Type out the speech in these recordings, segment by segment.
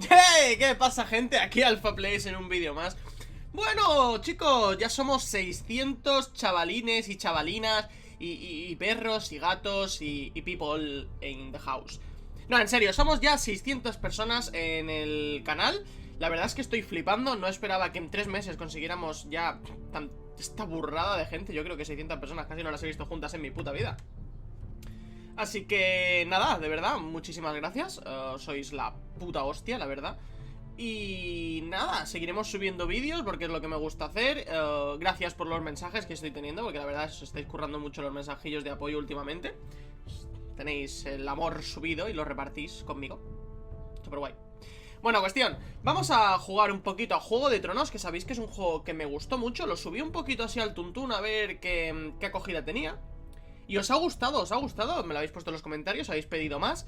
¡Hey! ¿Qué pasa, gente? Aquí Alpha Plays en un vídeo más. Bueno, chicos, ya somos 600 chavalines y chavalinas y perros y gatos y people in the house. No, en serio, somos ya 600 personas en el canal. La verdad es que estoy flipando. No esperaba que en 3 meses consiguiéramos ya esta burrada de gente. Yo creo que 600 personas casi no las he visto juntas en mi puta vida. Así que nada, de verdad, muchísimas gracias. Sois la puta hostia, la verdad. Y nada, seguiremos subiendo vídeos porque es lo que me gusta hacer. Gracias por los mensajes que estoy teniendo, porque la verdad os estáis currando mucho los mensajillos de apoyo últimamente. Tenéis el amor subido y lo repartís conmigo. Super guay. Bueno, cuestión, vamos a jugar un poquito a Juego de Tronos, que sabéis que es un juego que me gustó mucho. Lo subí un poquito así al tuntún a ver qué acogida tenía. Y os ha gustado, me lo habéis puesto en los comentarios, habéis pedido más.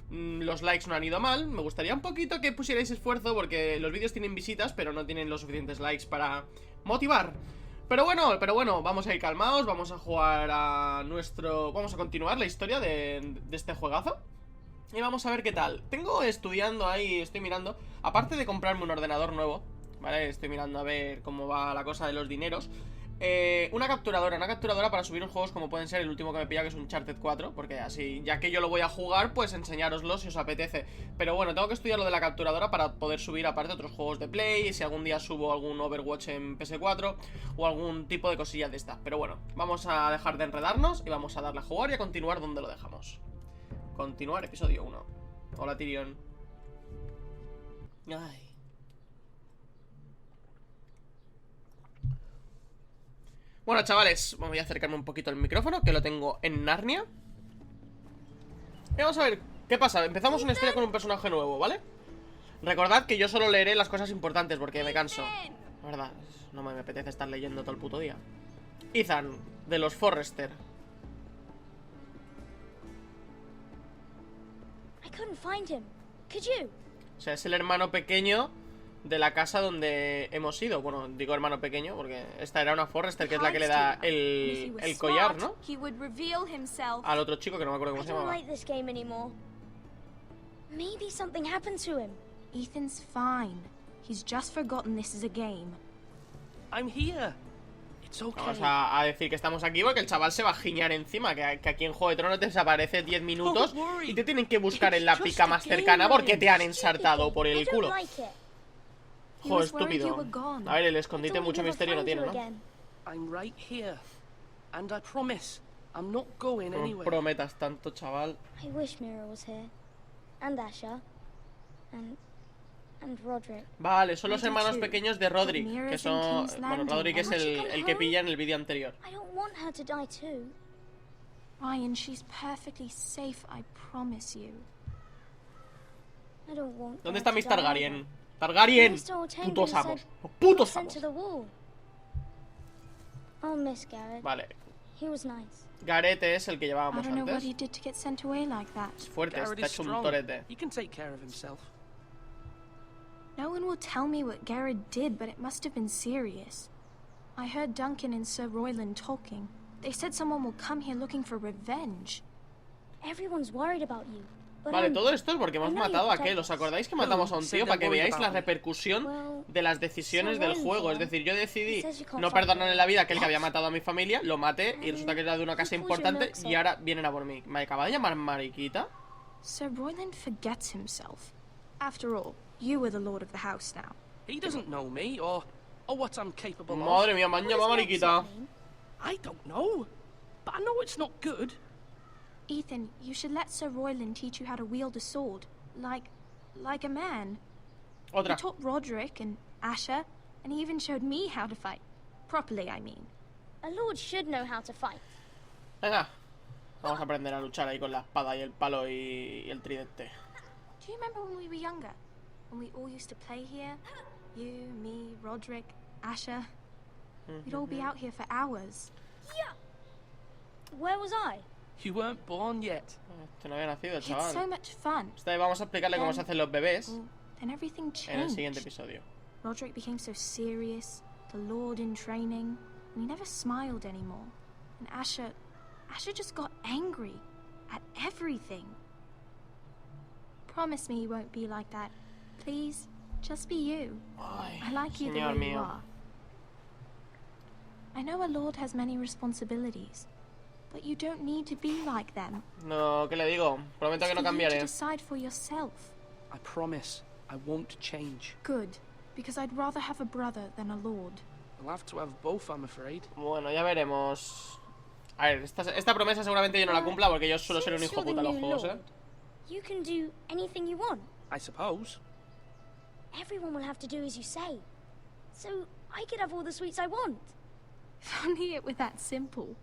Los likes no han ido mal. Me gustaría un poquito que pusierais esfuerzo, porque los vídeos tienen visitas, pero no tienen los suficientes likes para motivar. Pero bueno, vamos a ir calmados. Vamos a jugar a nuestro... Vamos a continuar la historia de este juegazo. Y vamos a ver qué tal. Tengo estudiando ahí, estoy mirando, aparte de comprarme un ordenador nuevo, ¿vale? Estoy mirando a ver cómo va la cosa de los dineros. Una capturadora para subir los juegos como pueden ser el último que me pilla, que es un Uncharted 4, porque así, ya que yo lo voy a jugar, pues enseñároslo si os apetece. Pero bueno, tengo que estudiar lo de la capturadora para poder subir aparte otros juegos de Play, y si algún día subo algún Overwatch en PS4 o algún tipo de cosillas de estas. Pero bueno, vamos a dejar de enredarnos y vamos a darle a jugar y a continuar donde lo dejamos. Continuar, episodio 1. Hola, Tyrion. Ay. Bueno, chavales, voy a acercarme un poquito al micrófono, que lo tengo en Narnia. Y vamos a ver qué pasa. Empezamos una historia con un personaje nuevo, ¿vale? Recordad que yo solo leeré las cosas importantes porque me canso. La verdad, no me apetece estar leyendo todo el puto día. Ethan, de los Forrester. O sea, es el hermano pequeño de la casa donde hemos ido. Bueno, digo hermano pequeño porque esta era una Forrester, que es la que le da el collar, ¿no? Al otro chico que no me acuerdo cómo se llamaba. Ethan's fine. He's just forgotten this is a game. I'm here. It's okay. Vamos a decir que estamos aquí porque el chaval se va a giñar encima. Que aquí en Juego de Tronos te desaparece 10 minutos y te tienen que buscar en la pica más cercana porque te han ensartado por el culo. Joder, estúpido. A ver, el escondite mucho misterio no tiene, ¿no? I'm right here. And I promise I'm not going No anywhere. prometas tanto, chaval. I wish Mira was here. And Asher. And Roderick. Vale, son los hermanos pequeños de Roderick, que son... Bueno, Roderick es el que pilla en el vídeo anterior. I don't want her to die too. Ryan, she's perfectly safe, I promise you. I don't want ¿Dónde her está to mis die Targaryen? either. ¡Targaryen! Mr. Ortenga ¡Putos said amos! he ¡Putos was sent amos! to the wall. I'll miss Garrett. Vale, He was nice. Gareth es el que I llevábamos don't know what antes. he did to get sent away like that. Es fuerte, Garrett está is hecho un strong. torete. He can take care of himself. No one will tell me what Garrett did, but it must have been serious. I heard Duncan and Sir Royland talking. They said someone will come here looking for revenge. Everyone's worried about you. But Vale, I'm- todo esto es porque hemos I know you matado a protect aquel. ¿Os us. acordáis que matamos a un tío? Para que veáis la repercusión Well, de las decisiones del juego. Es decir, yo decidí Says you can't no fight perdonarle la vida a aquel que What? había matado a mi familia, lo maté y resulta que era de una casa importante y ahora vienen a por mí. ¿Me acaba de llamar mariquita? Sir Royland forgets himself. After all, you are the lord of the house now. He doesn't know me or what I'm capable of. Madre mía, me han what llamado does mariquita. Brexit mean? I don't know. But I know it's not good. Ethan, you should let Sir Royland teach you how to wield a sword. Like a man. He Otra. taught Roderick and Asher, and he even showed me how to fight. Properly, I mean. A lord should know how to fight. Venga, vamos a aprender a luchar ahí con la espada y el palo y el tridente. Do you remember when we were younger? When we all used to play here? You, me, Roderick, Asher. We'd all be out here for hours. Where was I? You weren't born yet. Este no había nacido el It's so chaval. much fun. Esta vez vamos a explicarle cómo se hacen los bebés Well, then everything en el siguiente changed. episodio. Roderick became so serious, the lord in training, and he never smiled anymore. And Asher just got angry at everything. Promise me you won't be like that Please, just be you. Ay, I like you the señor way you mío. are. I know a lord has many responsibilities, but you don't need to be like them. No, ¿qué le digo? Prometo que no It's for you to cambiaré. decide for yourself. I promise I won't change. Good, because I'd rather have a brother than a lord. I'll have to have both, I'm afraid. Bueno, ya veremos. A ver, esta promesa seguramente yo no la cumpla porque yo suelo ser un Since hijo you're puta the en los new juegos, lord, you can do anything you want. I suppose. Everyone will have to do as you say. So I could have all the sweets I want. If only it were that simple.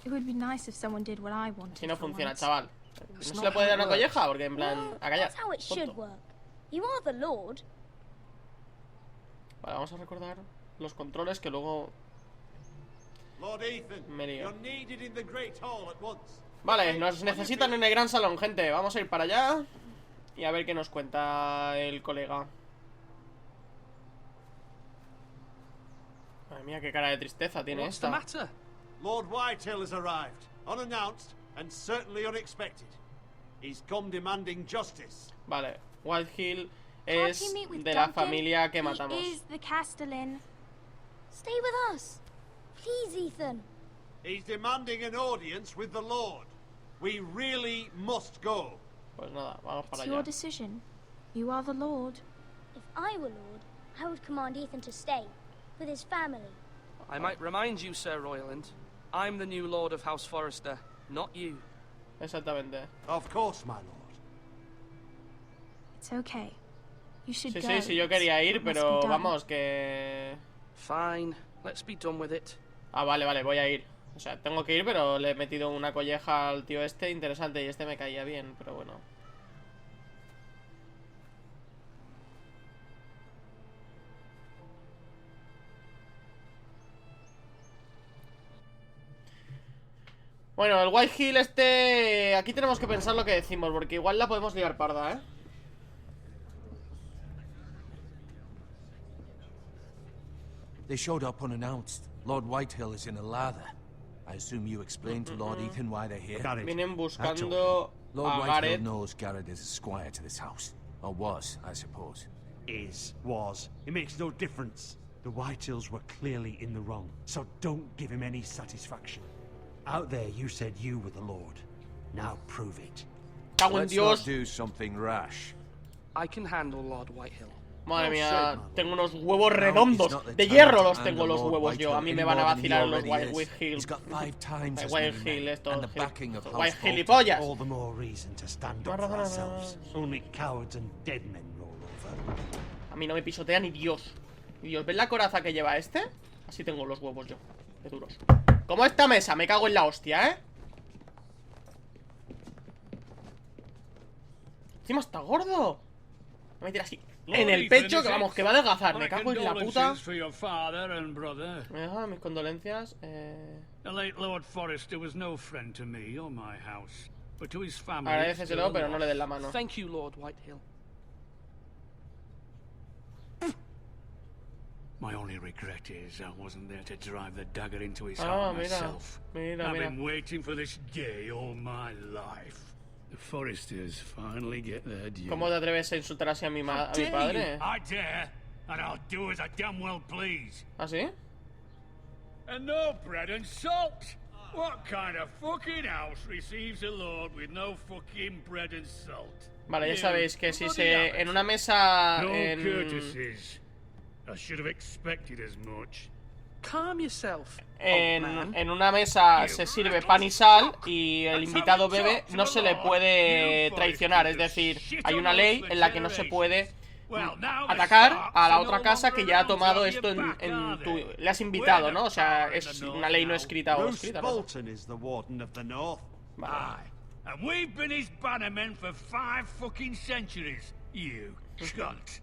It would be nice if someone did what I wanted. Si no for funciona, once. chaval. ¿No It's se not le puede how dar it una works. colleja? Porque en plan, Well, a callar. that's how it should Tonto. work. You are the lord. Vale, vamos a recordar los controles que luego... Lord Ethan, Me lío. you're needed in the Great Hall at once. Vale, nos necesitan en el gran salón, gente. Vamos a ir para allá y a ver qué nos cuenta el colega. Madre mía, qué cara de tristeza tiene What's the esta. matter? Lord Whitehill has arrived, unannounced and certainly unexpected. He's come demanding justice. Vale, Whitehill Can't es you meet with de la Duncan? familia que He matamos. is the Castellan. Stay with us. Please, Ethan. He's demanding an audience with the Lord. We really must go. Pues nada, vamos para It's your allá. decision. You are the lord. If I were lord, I would command Ethan to stay with his family. I might remind you, Sir Royland, I'm the new Lord of House Forrester, not you. Exactamente. Of course, my lord. It's okay. You should Sí, go. sí, sí, yo It's quería ir, what must pero be done. vamos, que... Fine, let's be done with it. Ah, vale, vale, voy a ir. O sea, tengo que ir, pero le he metido una colleja al tío este interesante y este me caía bien, pero bueno. Bueno, el Whitehill este... Aquí tenemos que pensar lo que decimos, porque igual la podemos liar parda, ¿eh? They showed up unannounced. Lord Whitehill is in a lather. I assume you explained to Lord Ethan why they're here. Vienen buscando Lord a Whitehill Gareth. knows Gareth is a squire to this house. Or was, I suppose. Was. It makes no difference. The Whitehills were clearly in the wrong, so don't give him any satisfaction. Out there you said you were the Lord. Now prove it. Cago en Let's Dios. not do something rash. I can handle Lord Whitehill. Madre mía, shit, man. tengo unos huevos Now redondos. is not the De time hierro to los anger tengo los Lord huevos yo. A Whitehill mí me any van a more than he vacilar los already is. Whitehill. He's got 5 times as many men, Whitehill, estos and the backing of House White Bolton. gilipollas. All the more reason to stand up for ourselves. Only cowards and dead men roll over. A mí no me pisotea ni Dios. Ni Dios, ¿ves la coraza que lleva este? Así tengo los huevos yo, de duros. Como esta mesa, me cago en la hostia, ¿eh? Encima está gordo. Me voy a tirar así en el pecho, que vamos, que va a adelgazar. Me cago en la puta. For your father and brother. Mis condolencias. The late Lord Forrester was no friend to me or my house, but to his family. Agradeceselo, still pero no le des la enough. mano. Thank you, Lord Whitehill. My only regret is I wasn't there to drive the dagger into his Ah, heart mira, myself. mira, I've mira. been waiting for this day all my life. The Forresters finally get their due. ¿Cómo te atreves a insultar así a mi, a mi padre? I dare, and I'll do as I damn well please. ¿Ah, sí? And no bread and salt. What kind of fucking house receives a lord with no fucking bread and salt? Vale, ya You sabéis que si bloody se... abbot. En una mesa... No en... courtesies. I should have expected as much. Calm yourself, old En, man. en una mesa se sirve pan y sal y el invitado bebe, no se le puede traicionar. Es decir, hay una ley en la que no se puede atacar a la otra casa que ya ha tomado esto en tu... Le has invitado, ¿no? O sea, es una ley no escrita o Bruce escrita, ¿no? Bolton is the Warden of the North. Aye. And we've been his bannermen for 5 fucking centuries. You cunt.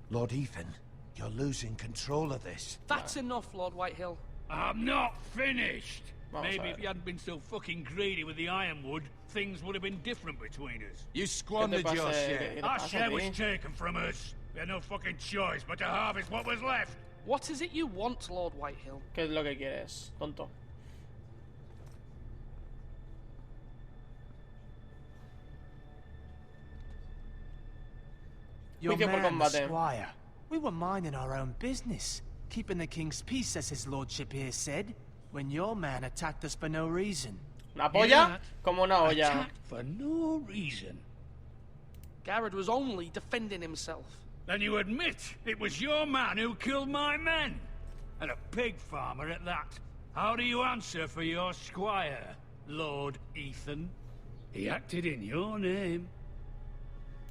Lord Ethan, you're losing control of this. That's enough, Lord Whitehill. I'm not finished. Vamos a Maybe ver. if you hadn't been so fucking greedy with the ironwood, things would have been different between us. You ¿Qué te squandered pasa? your ¿Qué share. te Our pasa, share was tío? taken from us. We had no fucking choice but to harvest what was left. What is it you want, Lord Whitehill? ¿Qué es lo que quieres, tonto? Your Juicio por man, the combate. squire. We were minding our own business, keeping the king's peace, as his lordship here said, when your man attacked us for no reason. Una polla como una olla. Attacked for no reason. Garrett was only defending himself. Then you admit it was your man who killed my men? And a pig farmer at that. How do you answer for your squire, Lord Ethan? He acted in your name.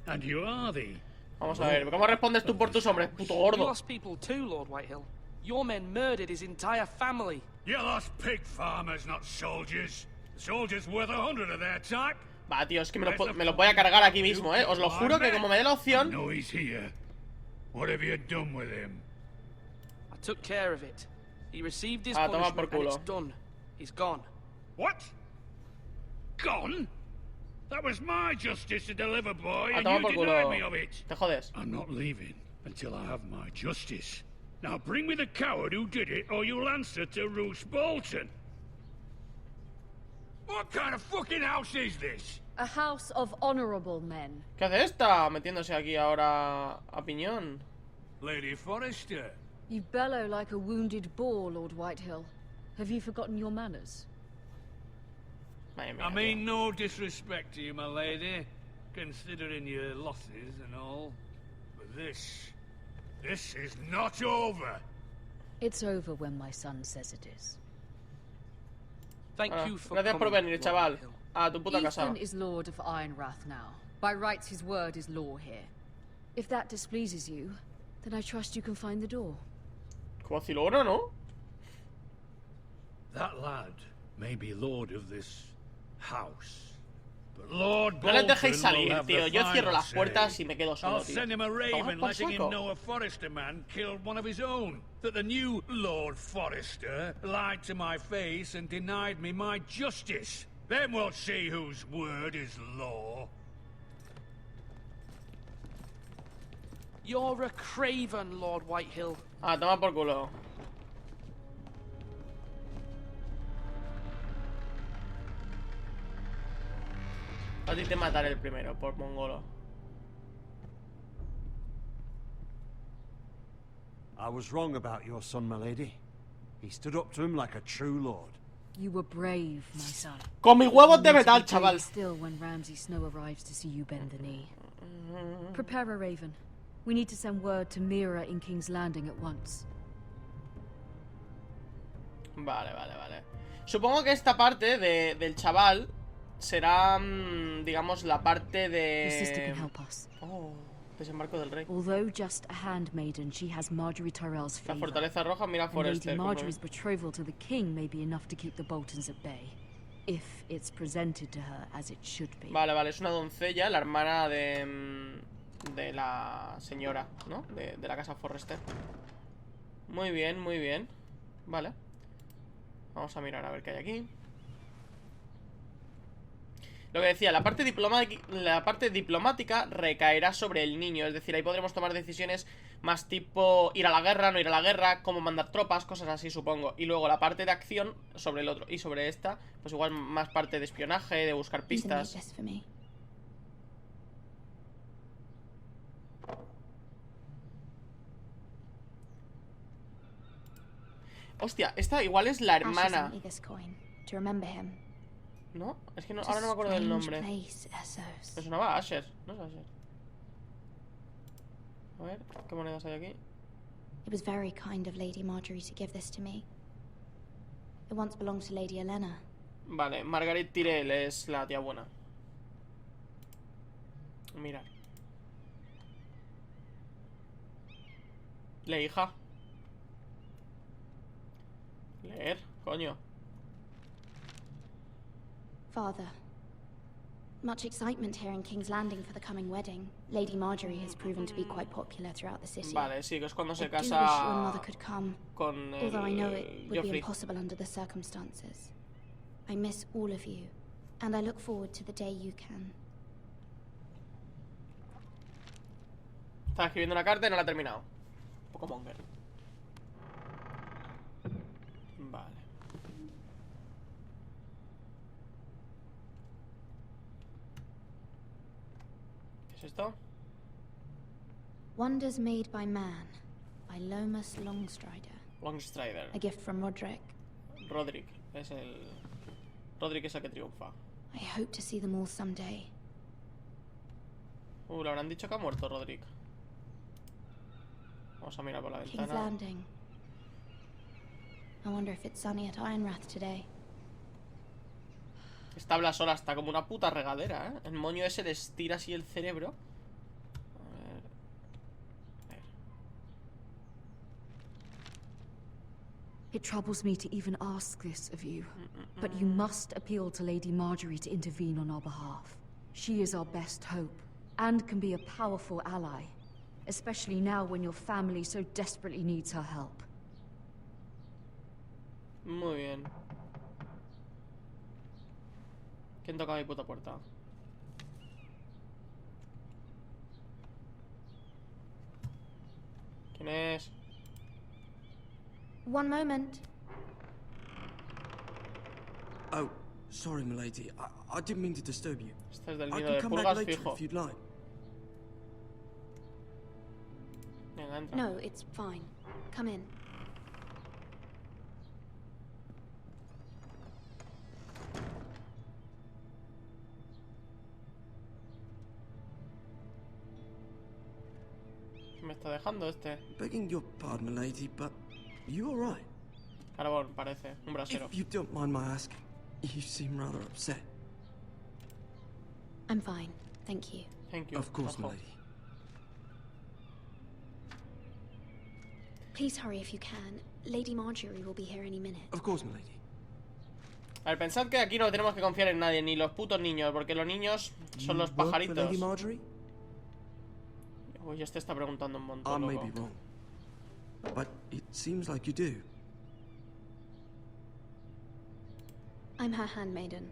And you are the... Vamos a ver, ¿cómo respondes tú por tus hombres, puto You gordo? lost people too, Lord Whitehill. Your men murdered his entire family. You lost pig farmers, not soldiers. The soldiers worth 100 of their type. Va, tío, es que me lo voy a cargar aquí mismo, Os lo juro que como me dé la opción... No, he's here. What have you done with him? I took care of it. He received his toma punishment por and it's culo. done. He's gone. What? Gone? That was my justice to deliver, boy, and toma you por denied culo. me of it. Te jodes. I'm not leaving until I have my justice. Now bring me the coward who did it, or you'll answer to Roose Bolton. What kind of fucking house is this? A house of honorable men. ¿Qué hace esta? Metiéndose aquí ahora a piñón. Lady Forrester. You bellow like a wounded boar, Lord Whitehill. Have you forgotten your manners? Madre mía, I tío. mean no disrespect to you, my lady, considering your losses and all. But this is not over. It's over when my son says it is. Thank Ah, you for gracias por coming, venir, Lord chaval. Whitehill. A tu puta casa. Ethan is Lord of Ironrath now. By rights, his word is law here. If that displeases you, then I trust you can find the door. Como si lo oro, ¿no? That lad may be lord of this house, but Lord No les Bolton dejéis will salir, have tío. the Yo cierro final las say. puertas y me quedo solo, I'll tío. send him a raven por letting saco. him know a Forrester man killed one of his own. That the new Lord Forrester lied to my face and denied me my justice. Then we'll see whose word is law. You're a craven, Lord Whitehill. Toma por culo. A ti te mataré el primero, por mongolo. I was wrong about your son, my lady. He stood up to him like a true lord. You were brave, my son. Con mis huevos de You need to metal, be chaval. brave still when Ramsay Snow arrives to see you bend the knee. Prepare a raven. We need to send word to Mira in King's Landing at once. Vale. Supongo que esta parte del chaval será, digamos, la parte Your sister de... can help us. Oh, desembarco del rey. Although just a handmaiden, she has Marjorie Tyrell's La favor. fortaleza roja, mira And Forrester. Lady como- Marjorie's betrothal to the king may be enough to keep the Boltons at bay, if it's presented to her as it should be. Vale, es una doncella, la hermana de la señora, ¿no? De la casa Forrester. Muy bien. Vale. Vamos a mirar a ver qué hay aquí. Lo que decía, la parte diplomática recaerá sobre el niño. Es decir, ahí podremos tomar decisiones más tipo ir a la guerra, no ir a la guerra, cómo mandar tropas, cosas así, supongo. Y luego la parte de acción sobre el otro. Y sobre esta, pues igual más parte de espionaje, de buscar pistas. Hostia, esta igual es la hermana. ¿No? Es que no, ahora no me acuerdo del nombre. Me sonaba Asher, ¿no es Asher? A ver, ¿qué monedas hay aquí? It was very kind of Lady Marjorie to give this to me. It once belonged to Lady Elena. Vale, Margaret Tyrell es la tía buena. Mirad. Lee, hija. Leer, coño. Father, much excitement here in King's Landing for the coming wedding. Lady Marjorie has proven to be quite popular throughout the city. Vale, sí, que es cuando se I do wish casa your mother could come, con although I know it would be Joffrey. impossible under the circumstances. I miss all of you, and I look forward to the day you can. Estaba escribiendo una carta y no la ha terminado. Un poco monger. Vale. ¿Qué es esto? Wonders Made by Man, by Lomas Longstrider. Longstrider. A gift from Roderick. Roderick es el... Roderick es el que triunfa. I hope to see them all someday. Le habrán dicho que ha muerto Roderick. Vamos a mirar por la King's ventana. Landing. I wonder if it's sunny at Ironrath today. Esta habla sola, está como una puta regadera, ¿eh? El moño ese le estira así el cerebro. A ver. It troubles me to even ask this of you, but you must appeal to Lady Marjorie to intervene on our behalf. She is our best hope, and can be a powerful ally, especially now when your family so desperately needs her help. Muy bien. ¿Quién toca mi puta puerta? ¿Quién es? One moment. Oh, sorry, milady. I didn't mean to disturb you. Este es del I nido can de come back pulgas later fijo. if you'd like. Venga, entra. No, it's fine. Come in. ¿Qué me está dejando este? Begging your pardon, milady, but you all right? Carbón, parece. Un brasero. If you don't mind my asking, you seem rather upset. I'm fine, thank you. Thank you. Of course, Ojo. milady. Please hurry if you can. Lady Marjorie will be here any minute. Of course, milady. A ver, pensad que aquí no tenemos que confiar en nadie, ni los putos niños, porque los niños son los You work for pajaritos. Lady Marjorie? Uy, este está preguntando un montón, I may loco. be wrong, but it seems like you do. I'm her handmaiden.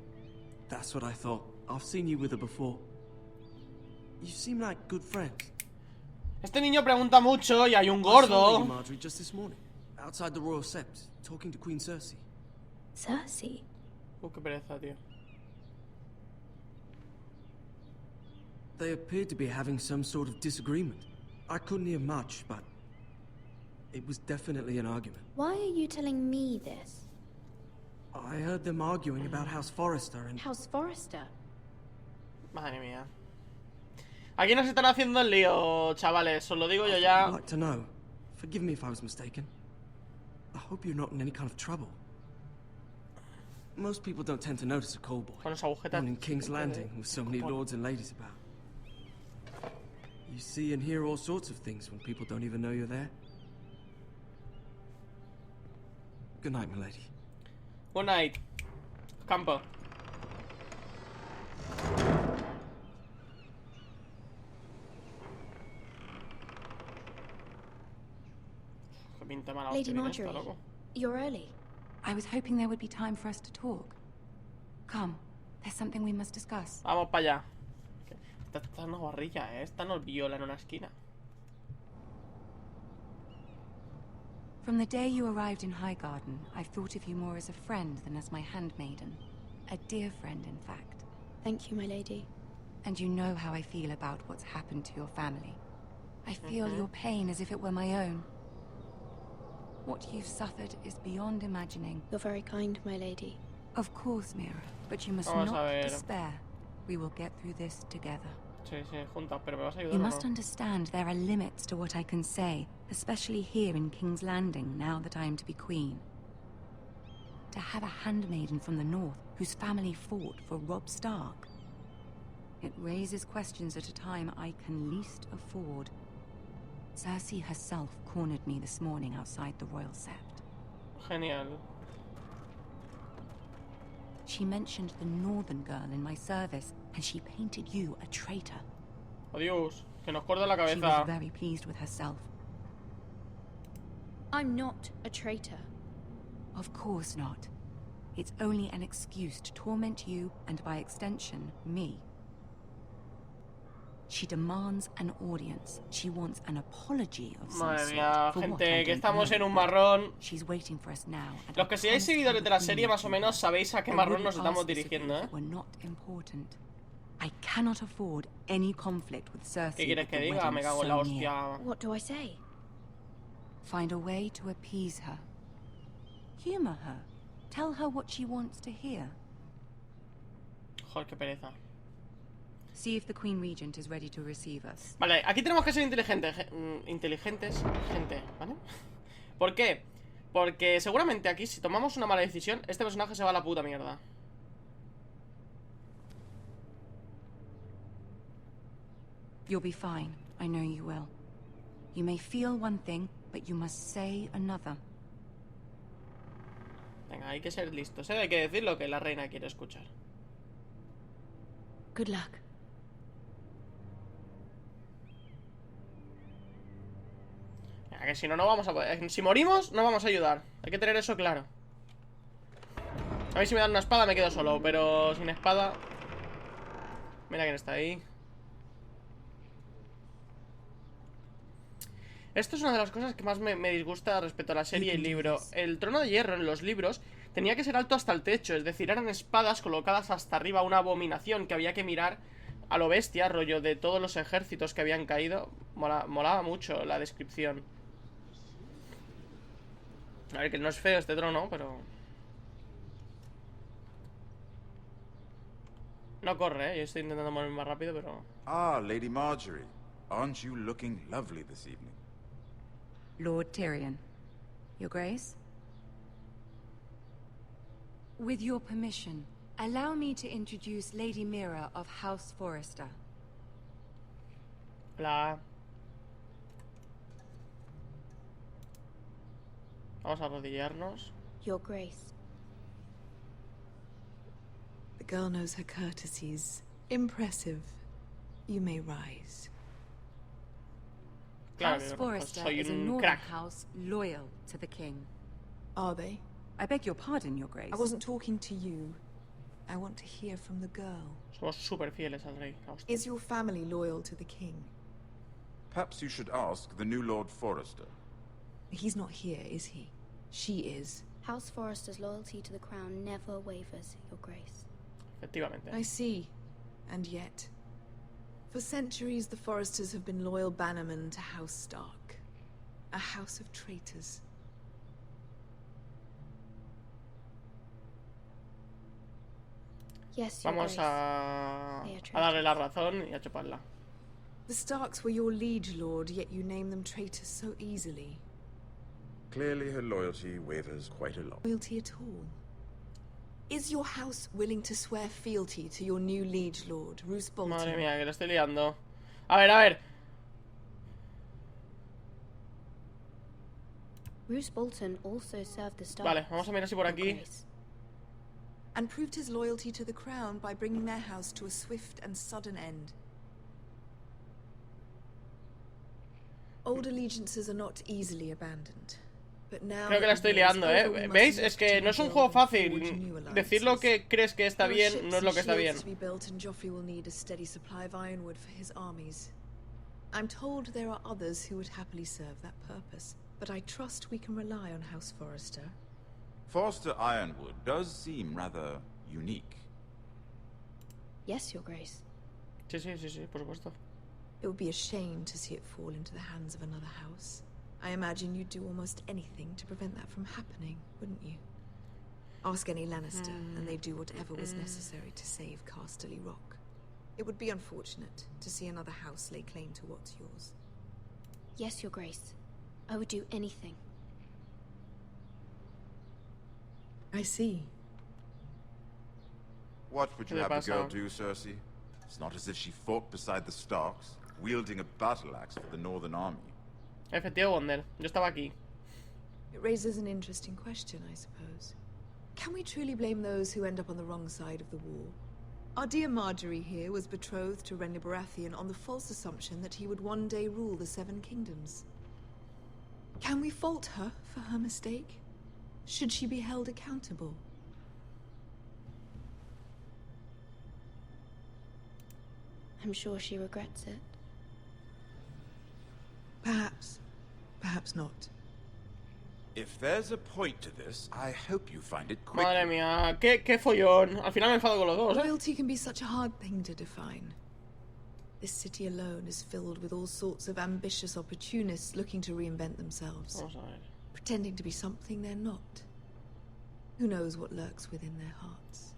That's what I thought. I've seen you with her before. You seem like good friends. Este niño pregunta mucho y hay un I saw Lady gordo. Marjorie just this morning, outside the Royal Sept, talking to Queen Cersei. Cersei? Qué pereza, tío. They appeared to be having some sort of disagreement. I couldn't hear much, but it was definitely an argument. Why are you telling me this? I heard them arguing about House Forrester and... House Forrester? Madre mía. Aquí nos están haciendo el lío, chavales. Os lo digo yo I'd ya. like to know. Forgive me if I was mistaken. I hope you're not in any kind of trouble. Most people don't tend to notice a cold boy. Con las agujetas. Down in King's Landing with so many lords and ladies about. You see and hear all sorts of things when people don't even know you're there. Good night, milady. Good night. Campo. Qué pinta mala Lady hostia tiene Marjorie, esta, loco. you're early. I was hoping there would be time for us to talk. Come, there's something we must discuss. Vamos para allá. Esta no guarrilla, esta nos viola en una esquina. From the day you arrived in Highgarden, I've thought of you more as a friend than as my handmaiden. A dear friend, in fact. Thank you, my lady. And you know how I feel about what's happened to your family. I feel your pain as if it were my own. What you've suffered is beyond imagining. You're very kind, my lady. Of course, Mira, but you must Vamos a not ver. despair. We will get through this together. Sí, sí, juntas, pero me vas a ayudar. You o must no? understand there are limits to what I can say, especially here in King's Landing, now that I am to be queen. To have a handmaiden from the north whose family fought for Robb Stark. It raises questions at a time I can least afford. Cersei herself cornered me this morning outside the Royal Sept. Genial. She mentioned the northern girl in my service, and she painted you a traitor. Adiós, que nos corta la She was cabeza. very pleased with herself. I'm not a traitor. Of course not. It's only an excuse to torment you, and by extension, me. She demands an audience. She wants an apology of some Madre sort. mía, For what, gente, I que don't estamos know. en un marrón. She's waiting for us now. and Los I que seáis promised seguidores her de la the serie, queen más o menos sabéis a qué I marrón wouldn't nos estamos ask this of you dirigiendo, if ¿eh? it were not important. I cannot afford any conflict with Cersei. ¿Qué quieres with que the diga? wedding Me cago en la so near. hostia. What do I say? Find a way to appease her. Humor her. Tell her what she wants to hear. Joder, qué pereza. See if the Queen Regent is ready to receive us. Vale, aquí tenemos que ser inteligentes, gente, ¿vale? ¿Por qué? Porque seguramente aquí, si tomamos una mala decisión, este personaje se va a la puta mierda. You'll be fine. I know you will. You may feel one thing, but you must say another. Venga, hay que ser listos, ¿eh? Hay que decir lo que la reina quiere escuchar. Good luck. Venga, que si no, no vamos a poder. Si morimos, no vamos a ayudar. Hay que tener eso claro. A mí si me dan una espada me quedo solo, pero sin espada... Mira quién está ahí. Esto es una de las cosas que más me disgusta respecto a la serie y el libro. El trono de hierro en los libros tenía que ser alto hasta el techo. Es decir, eran espadas colocadas hasta arriba. Una abominación que había que mirar a lo bestia, rollo de todos los ejércitos que habían caído. Molaba mucho la descripción. A ver, que no es feo este trono, pero... No corre, yo estoy intentando moverme más rápido, pero... Ah, Lady Marjorie. Aren't you looking lovely this evening? Lord Tyrion. Your Grace? With your permission, allow me to introduce Lady Mira of House Forrester. Hola. Vamos a arrodillarnos. Your Grace. The girl knows her courtesies. Impressive. You may rise. House Forrester is a northern house loyal to the king. Are they? I beg your pardon, Your Grace. I wasn't talking to you. I want to hear from the girl. Somos súper fieles al rey. Is your family loyal to the king? Perhaps you should ask the new Lord Forrester. He's not here, is he? She is. House Forrester's loyalty to the crown never wavers, Your Grace. Efectivamente. I see. And yet... For centuries, the Forresters have been loyal bannermen to House Stark. A house of traitors. Yes, Your Vamos Grace. a darle la razón y a chuparla. The Starks were your liege lord, yet you name them traitors so easily. Clearly her loyalty wavers quite a lot. Loyalty at all? Is your house willing to swear fealty to your new liege lord, Roose Bolton? Madre mía, que lo estoy liando. A ver. Roose Bolton also served the Starks. Vale, vamos a mirar si por aquí. And proved his loyalty to the crown by bringing their house to a swift and sudden end. Old allegiances are not easily abandoned. Creo que la estoy liando, ¿eh? ¿Veis? Es que no es un juego fácil. Decir lo que crees que está bien no es lo que está bien. I'm told there are others who would happily serve that purpose, but I trust we can rely on House Forrester. Forrester Ironwood does seem rather unique. Yes, Your Grace. Sí, por supuesto. It would be a shame to see it fall into the hands of another house. I imagine you'd do almost anything to prevent that from happening, wouldn't you? Ask any Lannister, and they'd do whatever was necessary to save Casterly Rock. It would be unfortunate to see another house lay claim to what's yours. Yes, Your Grace. I would do anything. I see. What would you have the girl do, Cersei? It's not as if she fought beside the Starks, wielding a battle axe for the Northern Army. Efectivo, Wonder. Yo estaba aquí. It raises an interesting question, I suppose. Can we truly blame those who end up on the wrong side of the war? Our dear Marjorie here was betrothed to Renly Baratheon on the false assumption that he would one day rule the Seven Kingdoms. Can we fault her for her mistake? Should she be held accountable? I'm sure she regrets it. Perhaps. Perhaps not. If there's a point to this, I hope you find it quickly. Madre mía, qué follón. Al final me enfado con los dos, ¿eh? Loyalty can be such a hard thing to define. This city alone is filled with all sorts of ambitious opportunists looking to reinvent themselves. Vamos a ver. Pretending to be something they're not. Who knows what lurks within their hearts?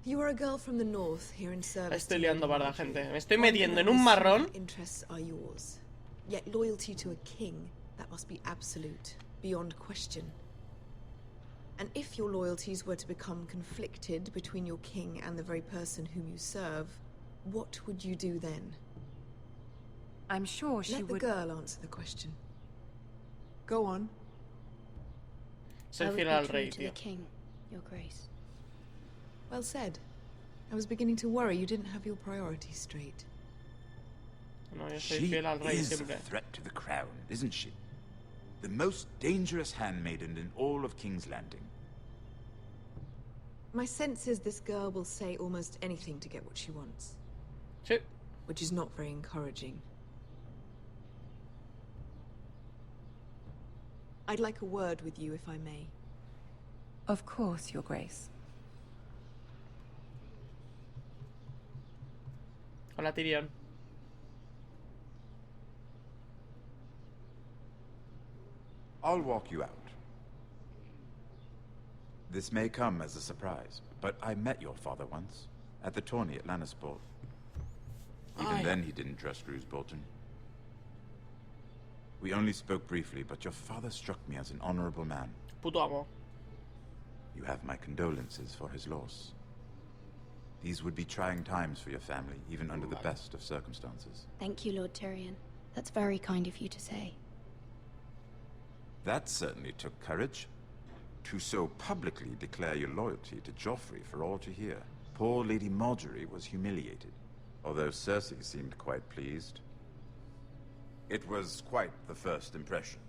You are a girl from the north here in service. Estoy liando parda, gente. Me estoy metiendo en un marrón. Interests are yours. Yet loyalty to a king, that must be absolute, beyond question. And if your loyalties were to become conflicted between your king and the very person whom you serve, what would you do then? I'm sure she would... Let the girl answer the question. Go on. Ser fiel al rey, tío. King, Your Grace. Well said. I was beginning to worry you didn't have your priorities straight. No, yo soy fiel al rey She is a siempre. threat to the crown, isn't she? The most dangerous handmaiden in all of King's Landing. My sense is this girl will say almost anything to get what she wants. Sí. Which is not very encouraging. I'd like a word with you, if I may. Of course, Your Grace. Hola, Tyrion. I'll walk you out. This may come as a surprise, but I met your father once, at the tourney at Lannisport. Even then he didn't trust Roose Bolton. We only spoke briefly, but your father struck me as an honorable man. Puto amo. You have my condolences for his loss. These would be trying times for your family, even under the best of circumstances. Thank you, Lord Tyrion. That's very kind of you to say. That certainly took courage. To so publicly declare your loyalty to Joffrey for all to hear. Poor Lady Marjorie was humiliated, although Cersei seemed quite pleased. It was quite the first impression.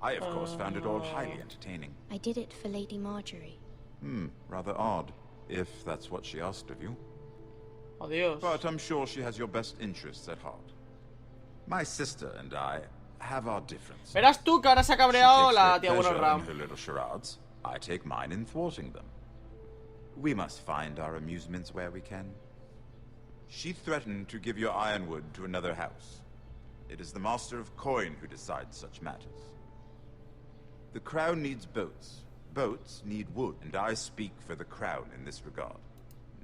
I, of course, found it all highly entertaining. I did it for Lady Marjorie. Rather odd, if that's what she asked of you. Adios. But I'm sure she has your best interests at heart. My sister and I have our differences. Verás tú que ahora se ha cabreado la tía Buenos Ram. Her little charades. I take mine in thwarting them. We must find our amusements where we can. She threatened to give your ironwood to another house. It is the Master of Coin who decides such matters. The crown needs boats. Boats need wood, and I speak for the crown in this regard,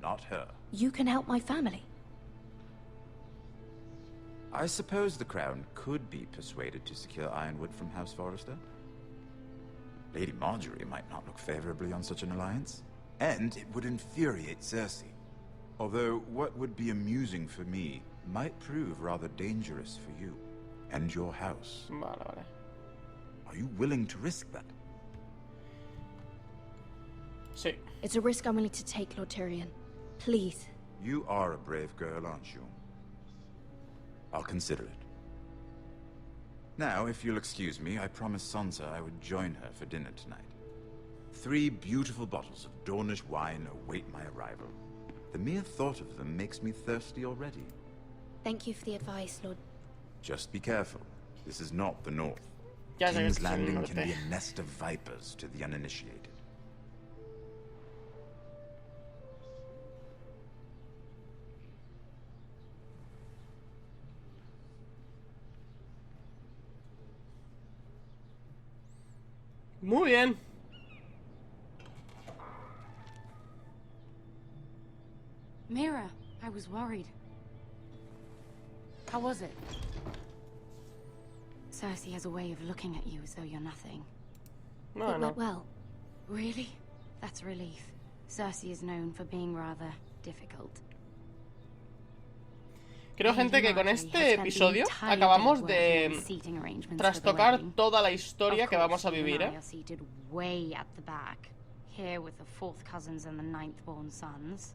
not her. You can help my family. I suppose the crown could be persuaded to secure ironwood from House Forrester. Lady Marjorie might not look favorably on such an alliance, and it would infuriate Cersei. Although what would be amusing for me might prove rather dangerous for you and your house. Vale. Are you willing to risk that? Sí. It's a risk I'm willing to take, Lord Tyrion. Please. You are a brave girl, aren't you? I'll consider it. Now, if you'll excuse me, I promised Sansa I would join her for dinner tonight. 3 beautiful bottles of Dornish wine await my arrival. The mere thought of them makes me thirsty already. Thank you for the advice, Lord. Just be careful. This is not the North. Ya sé que King's esto es el Landing norte. can be a nest of vipers to the uninitiated. Muy bien. Mira, I was worried. How was it? Cersei has a way of looking at you as though you're nothing. No, It no. went well. Really? That's a relief. Cersei is known for being rather difficult. Creo, gente, que con este episodio acabamos de trastocar toda la historia que vamos a vivir, ¿eh? Seated way at the back, here with the 4th cousins and the 9th-born sons.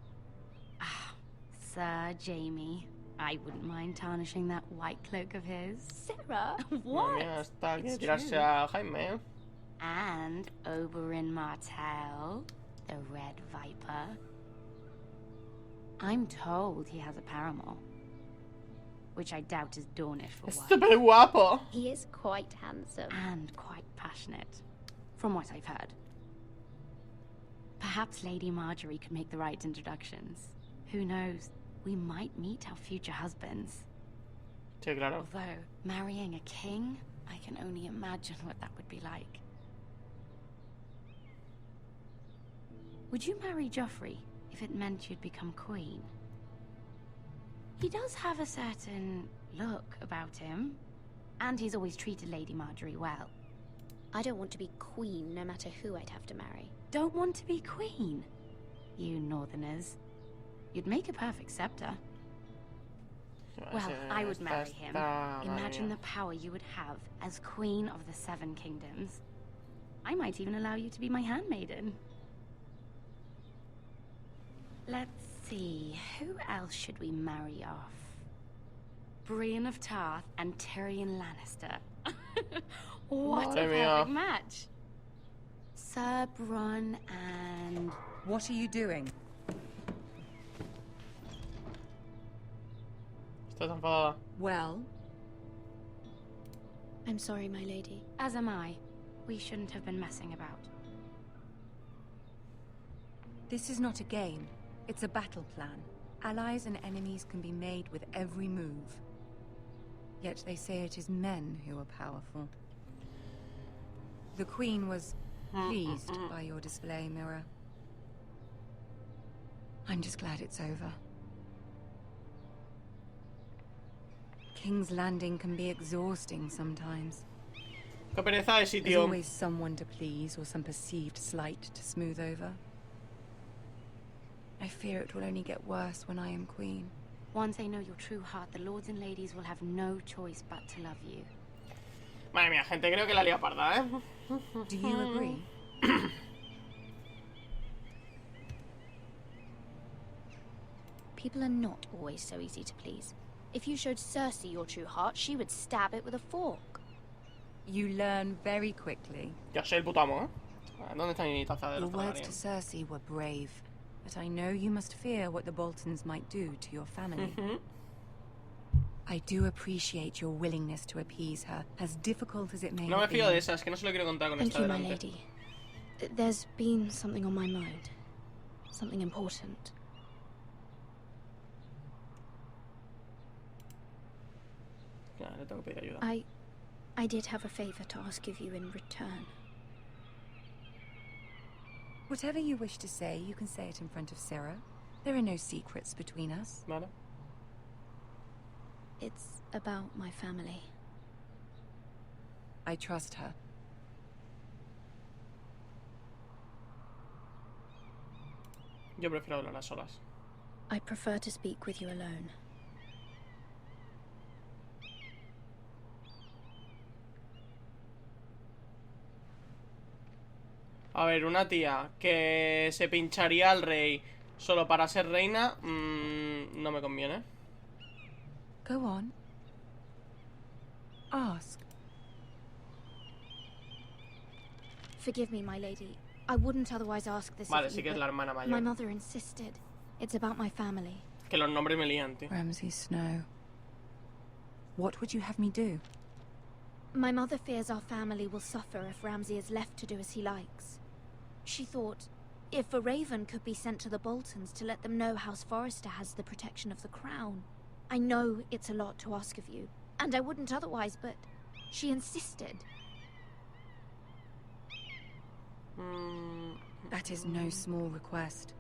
Ah, Sir Jaime. I wouldn't mind tarnishing that white cloak of his. Sarah, Madre mía, hasta que tirarse a Jaime, ¿eh? And Oberyn Martell, the Red Viper. I'm told he has a paramour, which I doubt is Dornish for Es one. súper guapo. He is quite handsome. And quite passionate, from what I've heard. Perhaps Lady Marjorie could make the right introductions. Who knows? we might meet our future husbands. Sí, claro. Although, marrying a king, I can only imagine what that would be like. Would you marry Joffrey if it meant you'd become queen? He does have a certain look about him, and he's always treated Lady Marjorie well. I don't want to be queen, no matter who I'd have to marry. Don't want to be queen? You northerners. You'd make a perfect scepter. Well, I would marry him. Imagine the power you would have as Queen of the Seven Kingdoms. I might even allow you to be my handmaiden. Let's see, who else should we marry off? Brienne of Tarth and Tyrion Lannister. What a perfect match. Sir Bronn and... What are you doing? Estás enfadada. Well? I'm sorry, my lady. As am I. We shouldn't have been messing about. This is not a game. It's a battle plan. Allies and enemies can be made with every move. Yet they say it is men who are powerful. The Queen was pleased by your display, Mirror. I'm just glad it's over. King's Landing can be exhausting sometimes. Qué pereza de There's sitio. always someone to please or some perceived slight to smooth over. I fear it will only get worse when I am queen. Once they know your true heart, the lords and ladies will have no choice but to love you. Madre mía, gente, creo que la lía parda, ¿eh? Do you agree? People are not always so easy to please. If you showed Cersei your true heart, she would stab it with a fork. You learn very quickly. Ya sé el puto amo, ¿eh? ¿Dónde está mi taza de Your los words to Targaryen? Cersei were brave, but I know you must fear what the Boltons might do to your family. I do appreciate your willingness to appease her, as difficult as it may No me have fío de been. esas, que no se lo quiero contar con Thank esta you, my delante. lady. There's been something on my mind. Something important. Ya, le tengo que pedir ayuda. I did have a favor to ask of you in return. Whatever you wish to say, you can say it in front of Sarah. There are no secrets between us. Vale. It's about my family. I trust her. Yo prefiero hablar a solas. I prefer to speak with you alone. A ver, una tía que se pincharía al rey solo para ser reina, no me conviene. Go on. Ask. Forgive me, my lady. I wouldn't otherwise ask this Vale, of sí you, que es but la hermana my mayor. mother insisted. It's about my family. Que los nombres me lían, tío. Ramsay Snow. What would you have me do? My mother fears our family will suffer if Ramsay is left to do as he likes. She thought, if a raven could be sent to the Boltons to let them know House Forrester has the protection of the crown. I know it's a lot to ask of you, and I wouldn't otherwise, but she insisted. That is no small request,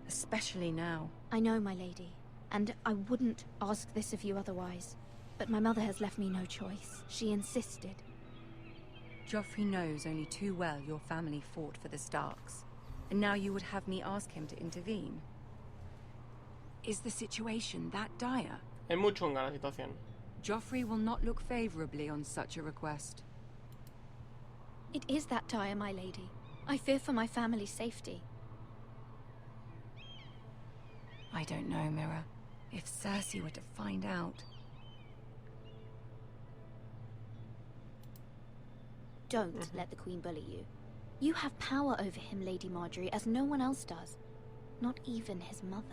especially now. I know, my lady, and I wouldn't ask this of you otherwise. But my mother has left me no choice. She insisted. Joffrey knows only too well your family fought for the Starks, and now you would have me ask him to intervene. Is the situation that dire? Es muy chunga la situación. Joffrey will not look favorably on such a request. It is that dire, my lady. I fear for my family's safety. I don't know, Mirror. If Cersei were to find out... Don't let the Queen bully you. You have power over him, Lady Marjorie, as no one else does. Not even his mother.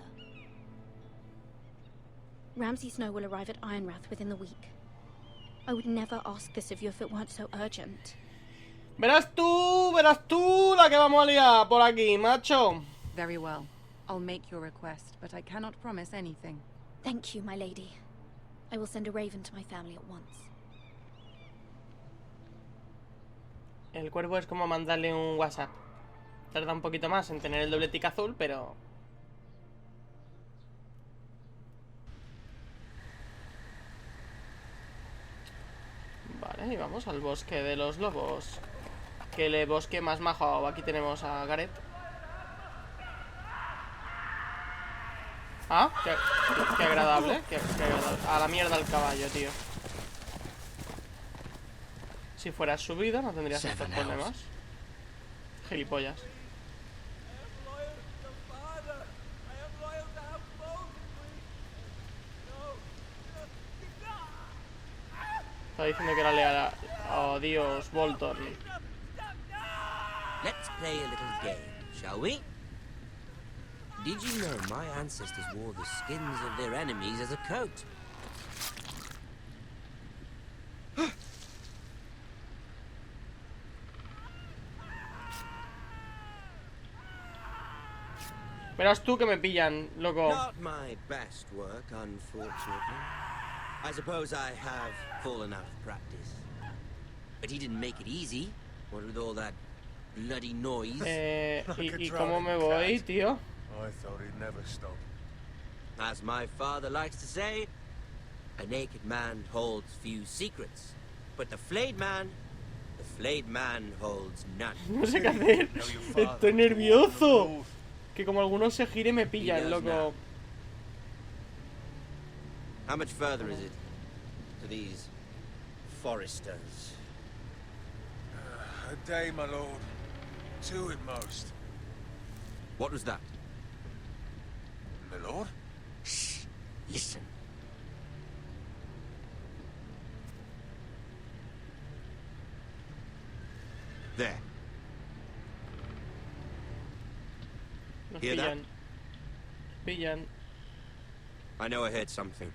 Ramsay Snow will arrive at Ironrath within the week. I would never ask this of you if it weren't so urgent. Verás tú la que vamos a liar por aquí, macho. Very well. I'll make your request, but I cannot promise anything. Thank you, my lady. I will send a raven to my family at once. El cuervo es como mandarle un WhatsApp. Tarda un poquito más en tener el doble tic azul, pero... Vale, y vamos al bosque de los lobos. Que el bosque más majo. Aquí tenemos a Gareth. Ah, qué agradable, qué agradable. A la mierda el caballo, tío. Si fueras subido no tendrías estos problemas. Gilipollas. Estaba diciendo que era leal a... Oh, Dios, Bolton. Let's play a little game, shall we? Did you know my ancestors wore the skins of their enemies as a coat? Verás tú que me pillan, loco. Not my best work, unfortunately. I suppose I have fallen out of practice. But he didn't make it easy. What with all that bloody noise. ¿Y cómo me voy, tío? I thought he'd never stop. As my father likes to say, a naked man holds few secrets. But the flayed man holds none. No sé qué hacer. Estoy nervioso. Que como algunos se gire me pillan, loco. How much further is it to these foresters? A day, my lord. 2 at most. What was that? My lord? Shh. Listen. There. Nos Hear that? Pillan. I know I heard something.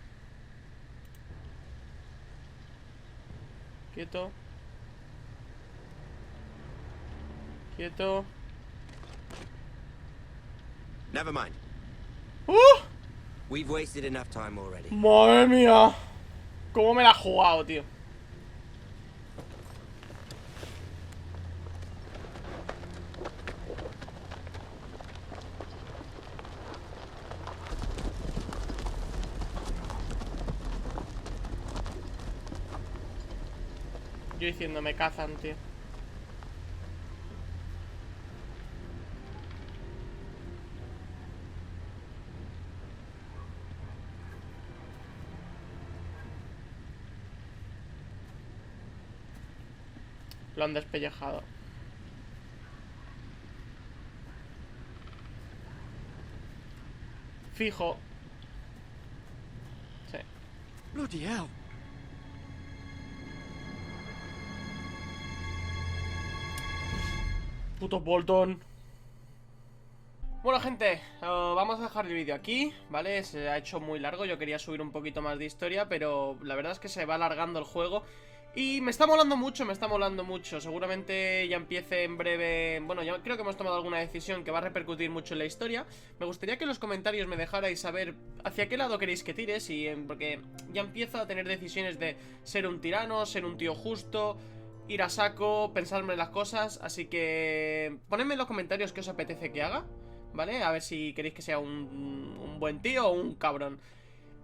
Quieto. Quieto. Never mind. We've wasted enough time already. Madre mía. ¿Cómo me la he jugado, tío? Yo diciendo me cazan, tío. Lo han despellejado. Fijo. Sí. Bloody hell. Puto Bolton. Bueno, gente, vamos a dejar el vídeo aquí, ¿vale? Se ha hecho muy largo, yo quería subir un poquito más de historia, pero la verdad es que se va alargando el juego. Y me está molando mucho, seguramente ya empiece en breve. Bueno, ya creo que hemos tomado alguna decisión que va a repercutir mucho en la historia. Me gustaría que en los comentarios me dejarais saber hacia qué lado queréis que tire, porque ya empiezo a tener decisiones de ser un tirano, ser un tío justo, ir a saco, pensarme en las cosas. Así que ponedme en los comentarios qué os apetece que haga, ¿vale? A ver si queréis que sea un buen tío o un cabrón.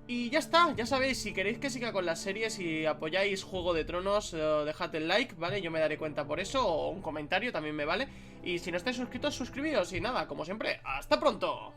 Y ya está, ya sabéis, si queréis que siga con las series y apoyáis Juego de Tronos, dejad el like, ¿vale? Yo me daré cuenta por eso, o un comentario también me vale. Y si no estáis suscritos, suscribíos y nada, como siempre, ¡hasta pronto!